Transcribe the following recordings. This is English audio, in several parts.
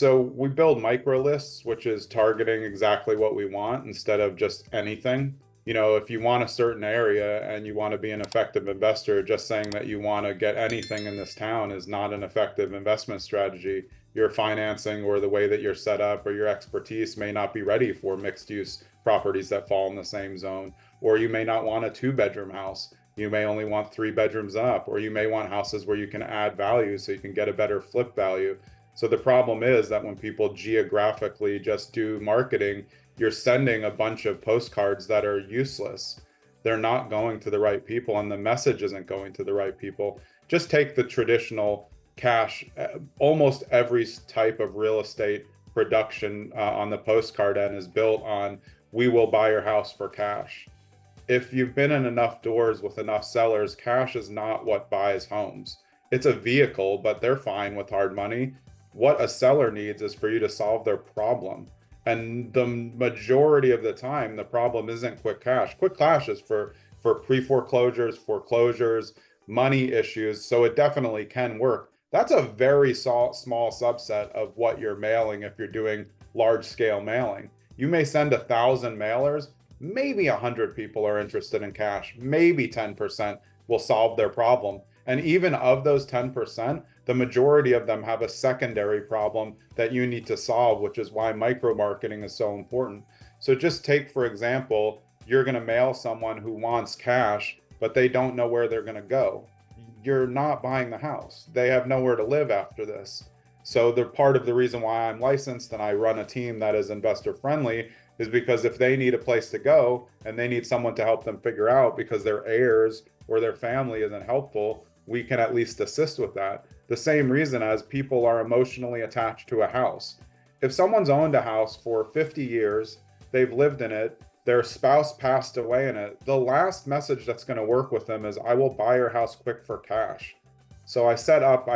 so we build micro lists, which is targeting exactly what we want instead of just anything. If you want a certain area and you want to be an effective investor, just saying that you want to get anything in this town is not an effective investment strategy. Your financing or the way that you're set up or your expertise may not be ready for mixed use properties that fall in the same zone, or you may not want a two-bedroom house. You may only want three bedrooms up, or you may want houses where you can add value so you can get a better flip value. So the problem is that when people geographically just do marketing, you're sending a bunch of postcards that are useless. They're not going to the right people, and the message isn't going to the right people. Just take the traditional cash. Almost every type of real estate production on the postcard end is built on, we will buy your house for cash. If you've been in enough doors with enough sellers, cash is not what buys homes. It's a vehicle, but they're fine with hard money. What a seller needs is for you to solve their problem. And the majority of the time, the problem isn't quick cash. Quick cash is for pre-foreclosures, foreclosures, money issues. So it definitely can work. That's a very small subset of what you're mailing if you're doing large scale mailing. You may send 1,000 mailers, maybe 100 people are interested in cash, maybe 10% will solve their problem. And even of those 10%, the majority of them have a secondary problem that you need to solve, which is why micro marketing is so important. So just take, for example, you're going to mail someone who wants cash, but they don't know where they're going to go. You're not buying the house. They have nowhere to live after this. So they're part of the reason why I'm licensed and I run a team that is investor friendly is because if they need a place to go and they need someone to help them figure out because their heirs or their family isn't helpful, we can at least assist with that. The same reason as people are emotionally attached to a house. If someone's owned a house for 50 years, they've lived in it, their spouse passed away in it, the last message that's going to work with them is, I will buy your house quick for cash. So I set up,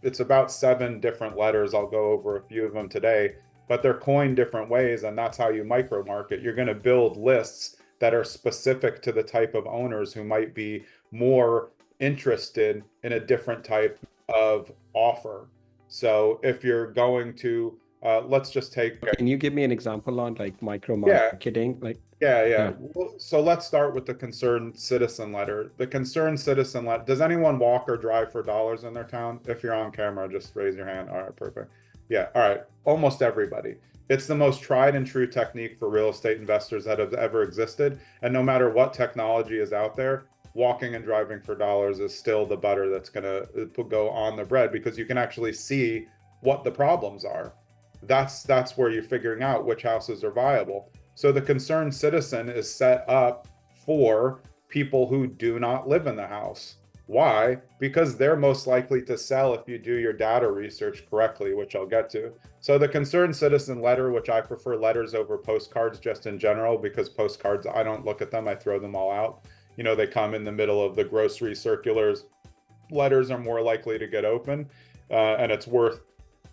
it's about 7 different letters. I'll go over a few of them today, but they're coined different ways. And that's how you micro market. You're going to build lists that are specific to the type of owners who might be more interested in a different type of offer. So if you're going to, let's just take. Can you give me an example on like micro Yeah. marketing? Yeah. Well, so let's start with the concerned citizen letter. The concerned citizen letter. Does anyone walk or drive for dollars in their town? If you're on camera, just raise your hand. All right, perfect. Yeah, all right. Almost everybody. It's the most tried and true technique for real estate investors that have ever existed. And no matter what technology is out there, walking and driving for dollars is still the butter that's going to go on the bread because you can actually see what the problems are. That's where you're figuring out which houses are viable. So the concerned citizen is set up for people who do not live in the house. Why? Because they're most likely to sell if you do your data research correctly, which I'll get to. So the concerned citizen letter, which I prefer letters over postcards just in general, because postcards, I don't look at them, I throw them all out. They come in the middle of the grocery circulars. Letters are more likely to get open, and it's worth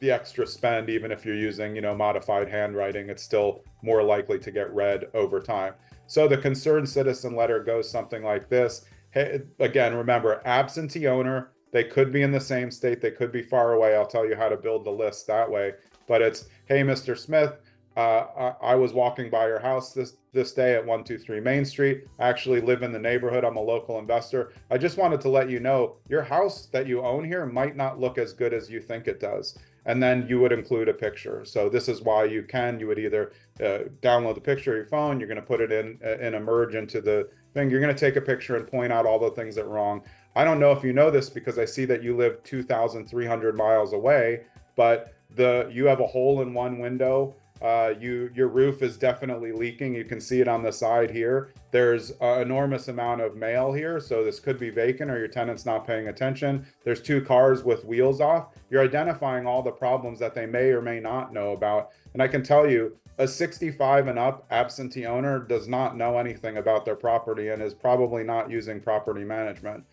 the extra spend. Even if you're using, modified handwriting, it's still more likely to get read over time. So the concerned citizen letter goes something like this. Hey, again, remember, absentee owner, they could be in the same state, they could be far away. I'll tell you how to build the list that way. But it's, hey, Mr. Smith, I was walking by your house this day at 123 Main Street. I actually live in the neighborhood. I'm a local investor. I just wanted to let you know your house that you own here might not look as good as you think it does. And then you would include a picture. So this is why you would either download the picture of your phone, you're going to put it in a merge into the thing. You're going to take a picture and point out all the things that are wrong. I don't know if you know this because I see that you live 2,300 miles away, but you have a hole in one window. Your roof is definitely leaking. You can see it on the side here. There's an enormous amount of mail here, so this could be vacant or your tenant's not paying attention. There's 2 cars with wheels off. You're identifying all the problems that they may or may not know about. And I can tell you, a 65 and up absentee owner does not know anything about their property and is probably not using property management.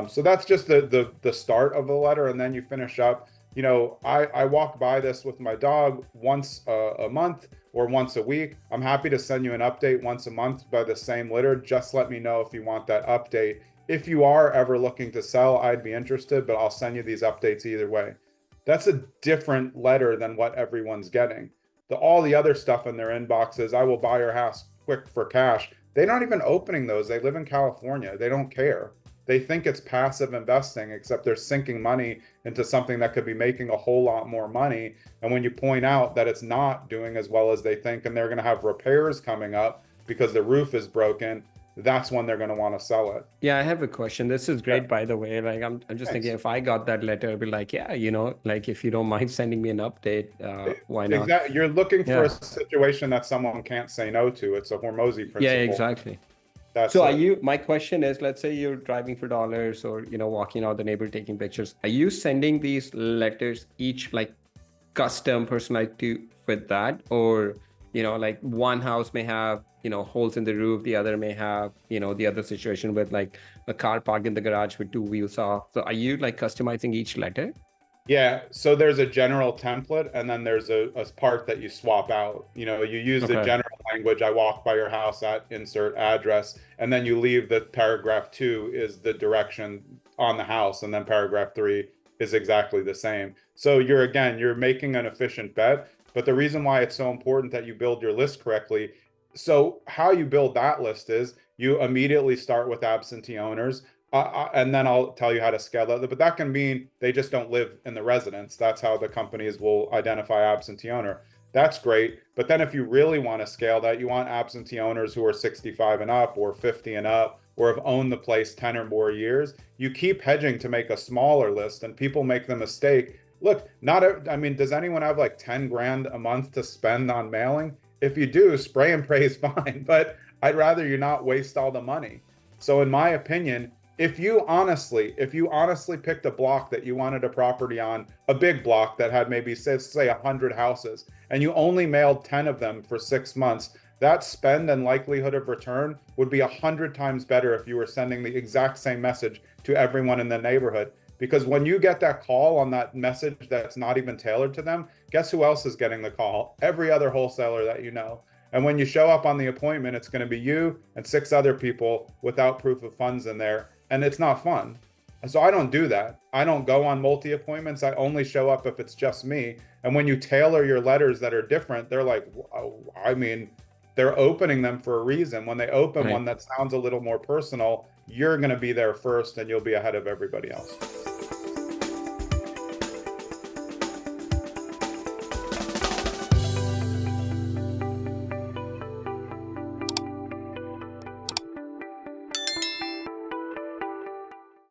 So that's just the start of the letter, and then you finish up. I walk by this with my dog once a month or once a week. I'm happy to send you an update once a month by the same litter. Just let me know if you want that update. If you are ever looking to sell, I'd be interested, but I'll send you these updates either way. That's a different letter than what everyone's getting. All the other stuff in their inboxes, I will buy your house quick for cash. They're not even opening those. They live in California. They don't care. They think it's passive investing, except they're sinking money into something that could be making a whole lot more money. And when you point out that it's not doing as well as they think, and they're going to have repairs coming up because the roof is broken, that's when they're going to want to sell it. Yeah, I have a question. This is Yeah, great, by the way. Like, I'm just thinking, thanks. if I got that letter, I'd be like, yeah, like if you don't mind sending me an update, why not? Exactly. You're looking for Yeah. a situation that someone can't say no to. It's a Hormozy Yeah, principle. exactly. That's So are it. you, my question is, let's say you're driving for dollars or, walking out the neighbor taking pictures. Are you sending these letters each like custom personalized to with that? Or, like one house may have, holes in the roof, the other may have, the other situation with like a car parked in the garage with two wheels off. So are you like customizing each letter? Yeah, so there's a general template, and then there's a part that you swap out. You use the Okay. general language, I walk by your house at insert address, and then you leave the paragraph 2 is the direction on the house, and then paragraph 3 is exactly the same. So you're making an efficient bet, but the reason why it's so important that you build your list correctly, so how you build that list is you immediately start with absentee owners. And then I'll tell you how to scale that. But that can mean they just don't live in the residence. That's how the companies will identify absentee owner. That's great. But then if you really want to scale that, you want absentee owners who are 65 and up or 50 and up or have owned the place 10 or more years. You keep hedging to make a smaller list, and people make the mistake. Look, I mean, does anyone have like 10 grand a month to spend on mailing? If you do, spray and pray is fine, but I'd rather you not waste all the money. So in my opinion, if you honestly picked a block that you wanted a property on, a big block that had maybe say 100 houses, and you only mailed 10 of them for 6 months, that spend and likelihood of return would be 100 times better if you were sending the exact same message to everyone in the neighborhood. Because when you get that call on that message that's not even tailored to them, guess who else is getting the call? Every other wholesaler that you know. And when you show up on the appointment, it's going to be you and 6 other people without proof of funds in there. And it's not fun. So I don't do that. I don't go on multi appointments. I only show up if it's just me. And when you tailor your letters that are different, they're like, I mean, they're opening them for a reason. When they open Right. one that sounds a little more personal, you're going to be there first and you'll be ahead of everybody else.